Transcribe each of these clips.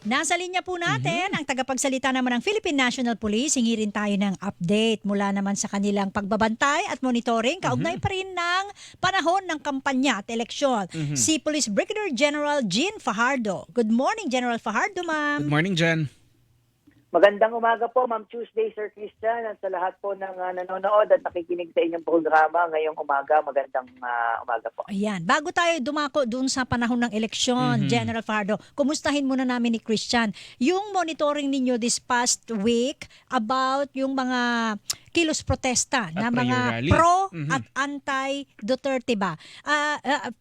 Nasa linya po natin ang tagapagsalita naman ng Philippine National Police. Hingi rin tayo ng update mula naman sa kanilang pagbabantay at monitoring kaugnay pa rin ng panahon ng kampanya at eleksyon. Si Police Brigadier General Jean Fajardo. Good morning, General Fajardo, ma'am. Good morning, Jen. Magandang umaga po, Ma'am Tuesday, Sir Christian, at sa lahat po ng nanonood at nakikinig sa inyong programa ngayong umaga. Magandang umaga po. Ayan, bago tayo dumako dun sa panahon ng eleksyon, General Fajardo, kumustahin muna namin ni Christian yung monitoring ninyo this past week about yung mga kilos protesta na prayer mga rally. pro at anti-Duterte ba?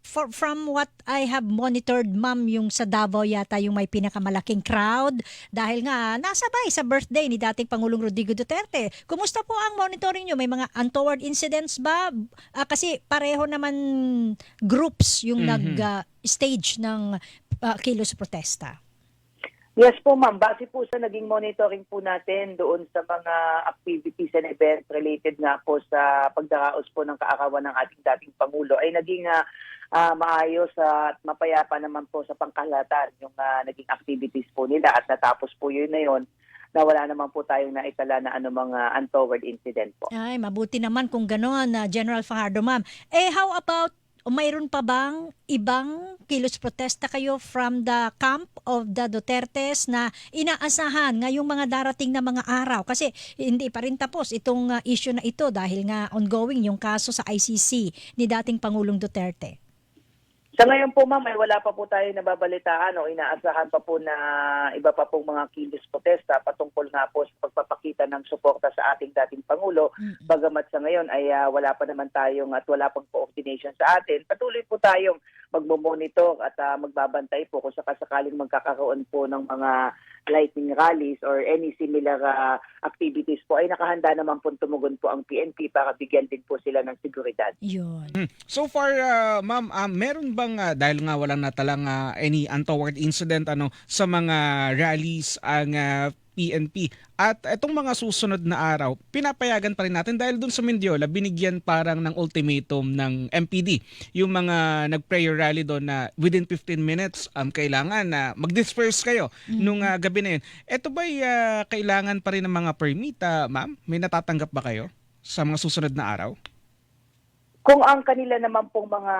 From what I have monitored, ma'am, yung sa Davao yata yung may pinakamalaking crowd dahil nga nasabay sa birthday ni dating Pangulong Rodrigo Duterte. Kumusta po ang monitoring nyo? May mga untoward incidents ba? Kasi pareho naman groups yung nag-stage ng kilos protesta. Yes po, Ma'am. Base po sa naging monitoring po natin doon sa mga activities and events related nga po sa pagdaraos po ng kaarawan ng ating dating Pangulo ay naging maayos at mapayapa naman po sa pangkalahatan yung naging activities po nila at natapos po yun na yun na wala naman po tayong naitala na anumang untoward incident po. Ay, mabuti naman kung gano'n, General Fajardo, ma'am. How about mayroon pa bang ibang kilos protesta kayo from the camp of the Dutertes na inaasahan ngayong mga darating na mga araw? Kasi hindi pa rin tapos itong issue na ito dahil nga ongoing yung kaso sa ICC ni dating Pangulong Duterte. Sa ngayon po, Ma'am, ay wala pa po tayo nababalitaan o inaasahan pa po na iba pa pong mga kilos protesta patungkol nga po sa pagpapakita ng suporta sa ating dating Pangulo. Bagamat sa ngayon ay wala pa naman tayong at wala pang coordination sa atin. Patuloy po tayong magmomonitor at magbabantay po kung sakasakaling magkakaroon po ng mga lightning rallies or any similar activities po ay nakahanda naman po tumugon po ang PNP para bigyan din po sila ng seguridad. Yun. So far, ma'am, meron bang, dahil nga walang natalang any untoward incident sa mga rallies ang PNP at itong mga susunod na araw, pinapayagan pa rin natin dahil dun sa Mendiola, binigyan parang ng ultimatum ng MPD. Yung mga nag-prayer rally doon na within 15 minutes, kailangan na mag-disperse kayo nung gabi na yun. Ito ba'y kailangan pa rin ng mga permit, ma'am? May natatanggap ba kayo sa mga susunod na araw? Kung ang kanila naman pong mga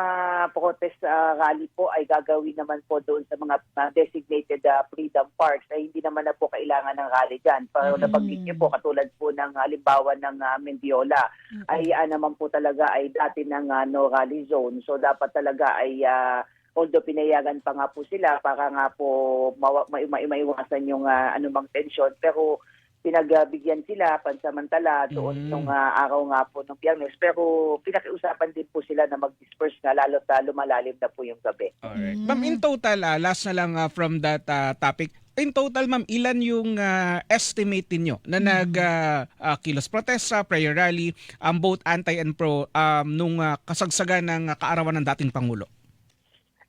protest rally po ay gagawin naman po doon sa mga designated freedom parks, ay hindi naman na po kailangan ng rally dyan. Pero nabanggit niyo po, katulad po ng halimbawa ng Mendiola, ay naman po talaga ay dati ng no rally zone. So dapat talaga ay although pinayagan pa nga po sila para nga po maiwasan yung anumang tensyon, pero pinagbigyan sila pansamantala doon nung araw nga po ng Biyernes. Pero pinakiusapan din po sila na mag-disperse na lalo sa lumalalim na po yung gabi. Alright. Ma'am, in total, last na lang from that topic, in total, ma'am, ilan yung estimate niyo na kilos protesta, prayer rally, both anti and pro nung kasagsagan ng kaarawan ng dating Pangulo?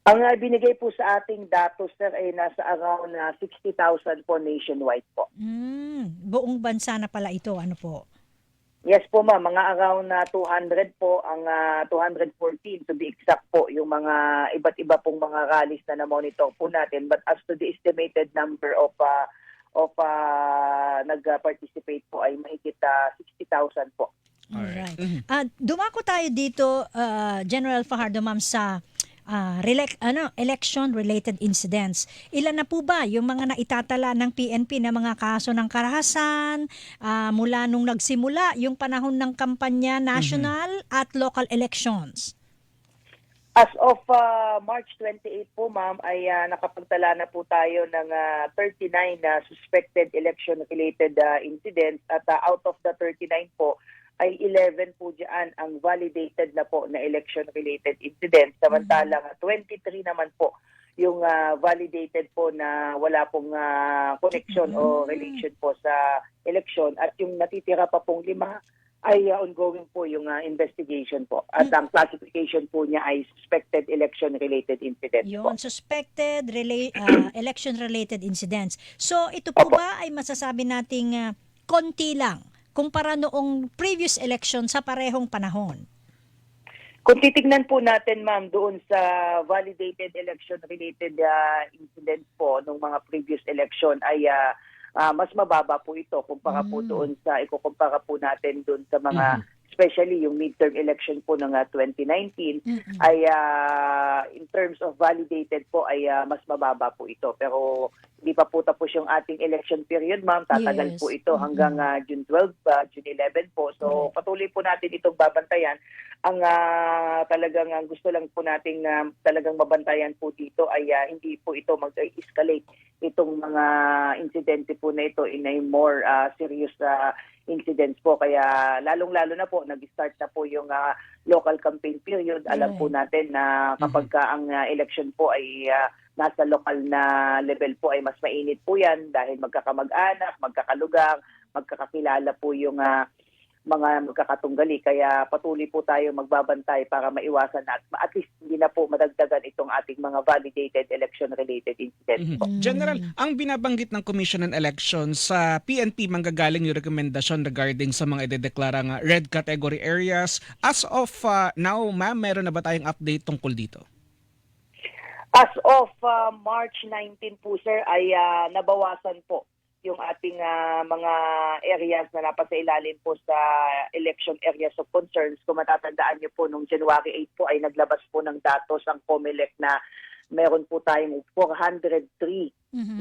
Ang binigay po sa ating datos, sir, ay nasa around 60,000 po nationwide po. Buong bansa na pala ito, ano po? Yes po, ma'am. Mga around 200 po, ang 214 to be exact po, yung mga iba't iba pong mga rallies na na-monitor po natin. But as to the estimated number of nag-participate po ay mahigit 60,000 po. Alright. Dumako tayo dito, General Fajardo, ma'am, sa election-related incidents. Ilan na po ba yung mga naitatala ng PNP na mga kaso ng karahasan mula nung nagsimula yung panahon ng kampanya national at local elections? As of March 28 po, ma'am, ay nakapagtala na po tayo ng 39 suspected election-related incidents at out of the 39 po, ay 11 po dyan ang validated na po na election-related incidents. Samantalang 23 naman po yung validated po na wala pong connection o relation po sa election. At yung natitira pa pong 5 ay ongoing po yung investigation po. At ang classification po niya ay suspected election-related incidents po. Yun, suspected election-related incidents. So ito po ba ay masasabi nating konti lang kumpara noong previous election sa parehong panahon? Kung titignan po natin, ma'am, doon sa validated election-related incidents po nung mga previous election ay mas mababa po ito kumpara po doon sa ikukumpara po natin doon sa mga especially yung midterm election po ng 2019 ay in terms of validated po ay mas mababa po ito. Pero hindi pa po tapos yung ating election period, ma'am. Tatagal Yes. po ito hanggang June 12, June 11 po. So patuloy po natin itong babantayan. Ang talagang ang gusto lang po nating talagang mabantayan po dito ay hindi po ito mag-escalate itong mga insidente po na ito in a more serious incidents po. Kaya lalong-lalo na po, nag-start na po yung local campaign period. Alam po natin na kapag ang election po ay nasa lokal na level po ay mas mainit po yan dahil magkakamag-anak, magkakalugar, magkakakilala po yung mga magkakatunggali. Kaya patuloy po tayo magbabantay para maiwasan na at least hindi na po madagdagan itong ating mga validated election-related incidents po. General, ang binabanggit ng Commission on Elections sa PNP manggagaling yung rekomendasyon regarding sa mga idedeklarang red category areas. As of now, ma'am, meron na ba tayong update tungkol dito? As of March 19 po, sir, ay nabawasan po yung ating mga areas na napasa ilalim po sa election areas of concerns. Kung matatandaan niyo po, nung January 8 po ay naglabas po ng datos ang COMELEC na meron po tayong 403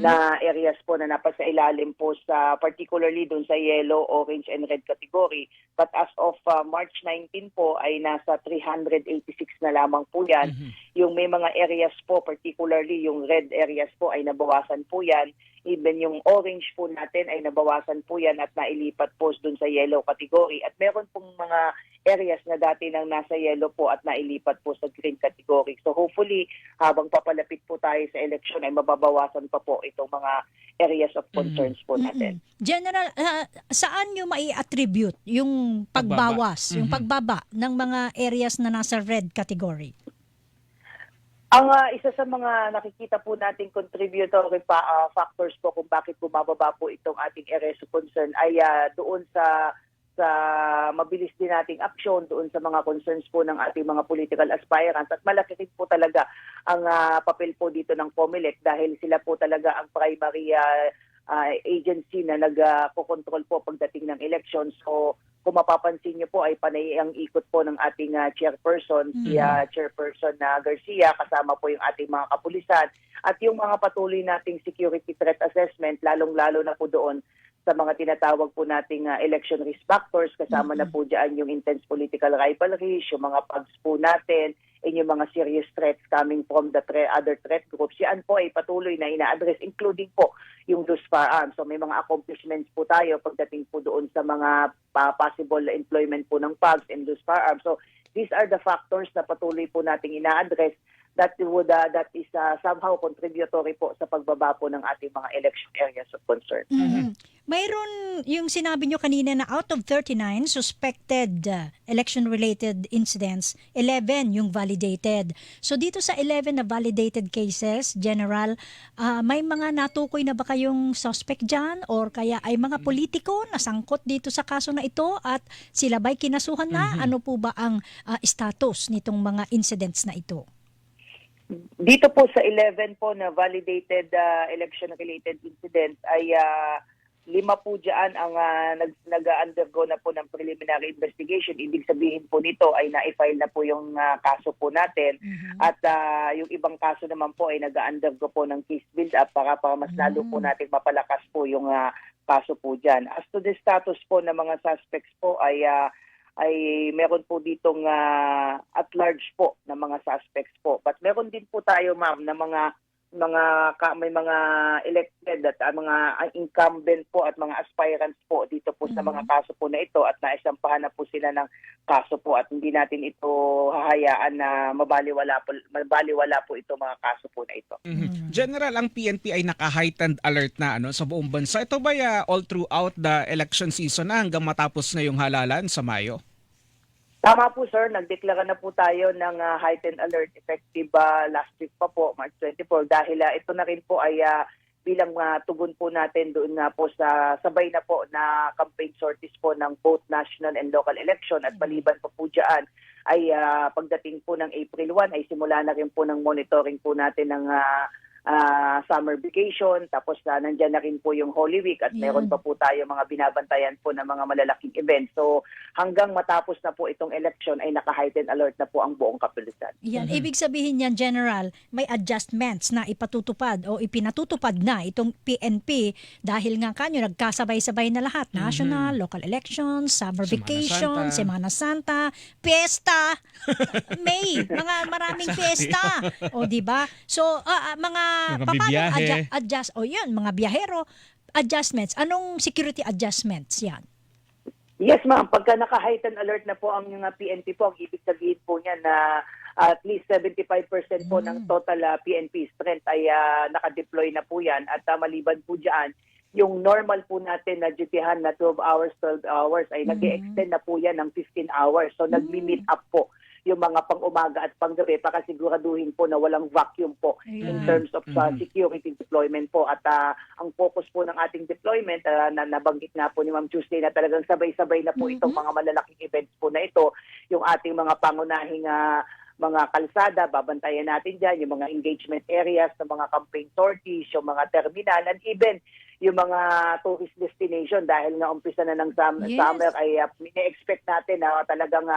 na areas po na napasa ilalim po sa particularly doon sa yellow, orange, and red category. But as of March 19 po ay nasa 386 na lamang po yan. Yung may mga areas po, particularly yung red areas po ay nabawasan po yan. Even yung orange po natin ay nabawasan po yan at nailipat po doon sa yellow category. At meron pong mga areas na dati nang nasa yellow po at nailipat po sa green category. So hopefully, habang papalapit po tayo sa election ay mababawasan pa po itong mga areas of concerns po natin. General, saan nyo mai-attribute yung pagbawas, yung pagbaba ng mga areas na nasa red category? Ang isa sa mga nakikita po nating contributory factors po kung bakit bumababa po itong ating areas of concern ay doon sa mabilis din nating aksyon doon sa mga concerns po ng ating mga political aspirants. At malaki rin po talaga ang papel po dito ng COMELEC dahil sila po talaga ang primary agency na nagko-control po pagdating ng election. So kung mapapansin niyo po ay panay ang ikot po ng ating chairperson, si Chairperson Garcia, kasama po yung ating mga kapulisan at yung mga patuloy nating security threat assessment, lalong-lalo na po doon sa mga tinatawag po nating election risk factors, kasama na po dyan yung intense political rivalries, yung mga pugs po natin, and yung mga serious threats coming from the other threat groups. Yan po ay patuloy na ina-address, including po yung loose firearms. So may mga accomplishments po tayo pagdating po doon sa mga possible employment po ng pugs and loose firearms. So these are the factors na patuloy po nating ina-address that is somehow contributory po sa pagbaba po ng ating mga election areas of concern. Mayroon yung sinabi nyo kanina na out of 39 suspected election-related incidents, 11 yung validated. So dito sa 11 na validated cases, General, may mga natukoy na ba kayong suspect dyan or kaya ay mga politiko na sangkot dito sa kaso na ito at sila ba'y kinasuhan na? Ano po ba ang status nitong mga incidents na ito? Dito po sa 11 po na validated election-related incidents ay 5 po dyan ang nag-undergo na po ng preliminary investigation. Ibig sabihin po nito ay na-file na po yung kaso po natin. At yung ibang kaso naman po ay nag-undergo po ng case build-up para mas lalo po natin mapalakas po yung kaso po dyan. As to the status po ng mga suspects po ay meron po ditong at large po na mga suspects po. But meron din po tayo, ma'am, na may mga elected at mga incumbent po at mga aspirants po dito po sa mga kaso po na ito at naisampahan na po sila ng kaso po at hindi natin ito hahayaan na mabaliwala po ito mga kaso po na ito. General, ang PNP ay naka-heightened alert na sa buong bansa. Ito ba all throughout the election season na hanggang matapos na yung halalan sa Mayo? Tama po, sir. Nagdeklara na po tayo ng heightened alert effective last week pa po, March 24, dahil ito na rin po ay bilang tugon po natin doon nga po sa sabay na po na campaign sorties po ng both national and local election at maliban pa po dyan ay pagdating po ng April 1 ay simula na rin po ng monitoring po natin ng summer vacation, tapos nandyan na rin po yung Holy Week at meron pa po tayo mga binabantayan po ng mga malalaking events. So hanggang matapos na po itong election ay naka-heightened alert na po ang buong kapulisan. Yan, ibig sabihin yan, General, may adjustments na ipatutupad o ipinatutupad na itong PNP dahil nga kanyo nagkasabay-sabay na lahat. National, local elections, summer vacation, Semana Santa, fiesta, May, mga maraming fiesta. O di ba? So mga biyahe. adjust o yun, mga biyahero adjustments. Anong security adjustments yan? Yes, ma'am. Pagka naka-heightened alert na po ang PNP po, ang ibig sabihin po niya na at least 75% po ng total PNP strength ay naka-deploy na po yan. At maliban po dyan, yung normal po natin na dutyhan na 12 hours ay nag-extend na po yan ng 15 hours. So nag-limit up po yung mga pang-umaga at pang-gabi para siguraduhin po na walang vacuum po in terms of security deployment po. At ang focus po ng ating deployment, na nabanggit nga po ni Ma'am Tuesday na talagang sabay-sabay na po itong mga malalaking events po na ito, yung ating mga pangunahing mga kalsada, babantayan natin dyan, yung mga engagement areas ng mga campaign sorties, yung mga terminal, and even yung mga tourist destination dahil nga umpisa na ng summer ay ine-expect natin na talagang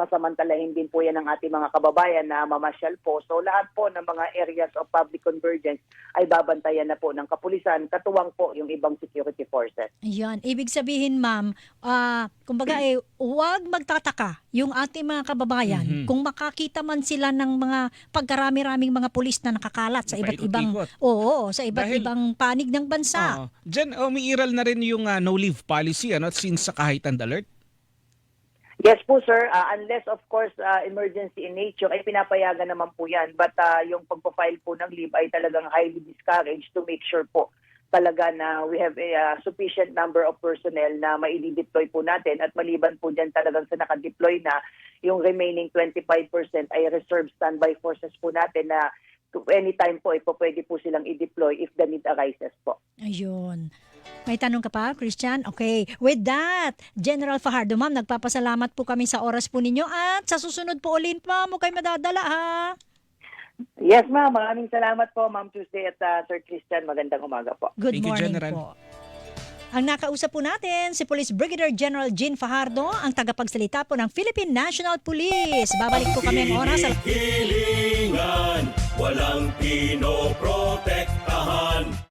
sasamantalahin din po yan ng ating mga kababayan na mamasyal po. So lahat po ng mga areas of public convergence ay babantayan na po ng kapulisan, katuwang po yung ibang security forces. Yan. Ibig sabihin, ma'am, kumbaga huwag magtataka yung ating mga kababayan kung makakita man sila ng mga pagkarami-raming mga pulis na nakakalat sa iba't ibang sa iba't ibang panig ng bansa. Diyan, umiiral na rin yung no-leave policy since sa heightened alert. Yes po, sir. Unless, of course, emergency in nature, ay pinapayagan naman po yan. But yung pagpapile po ng leave ay talagang highly discouraged to make sure po talaga na we have a sufficient number of personnel na maidi-deploy po natin. At maliban po dyan talagang sa nakadeploy na, yung remaining 25% ay reserve standby forces po natin na anytime po, pwede po silang i-deploy if the need arises po. Ayun. May tanong ka pa, Christian? Okay. With that, General Fajardo, ma'am, nagpapasalamat po kami sa oras po ninyo at sa susunod po ulit, ma'am, kayo madadala, ha? Yes, ma'am. Maraming salamat po, Ma'am Tuesday at Sir Christian. Magandang umaga po. Good Thank you, morning General. po. Ang nakausap po natin, si Police Brigadier General Jean Fajardo, ang tagapagsalita po ng Philippine National Police. Babalik po kami ang oras. Hilingan, walang pinoprotektahan.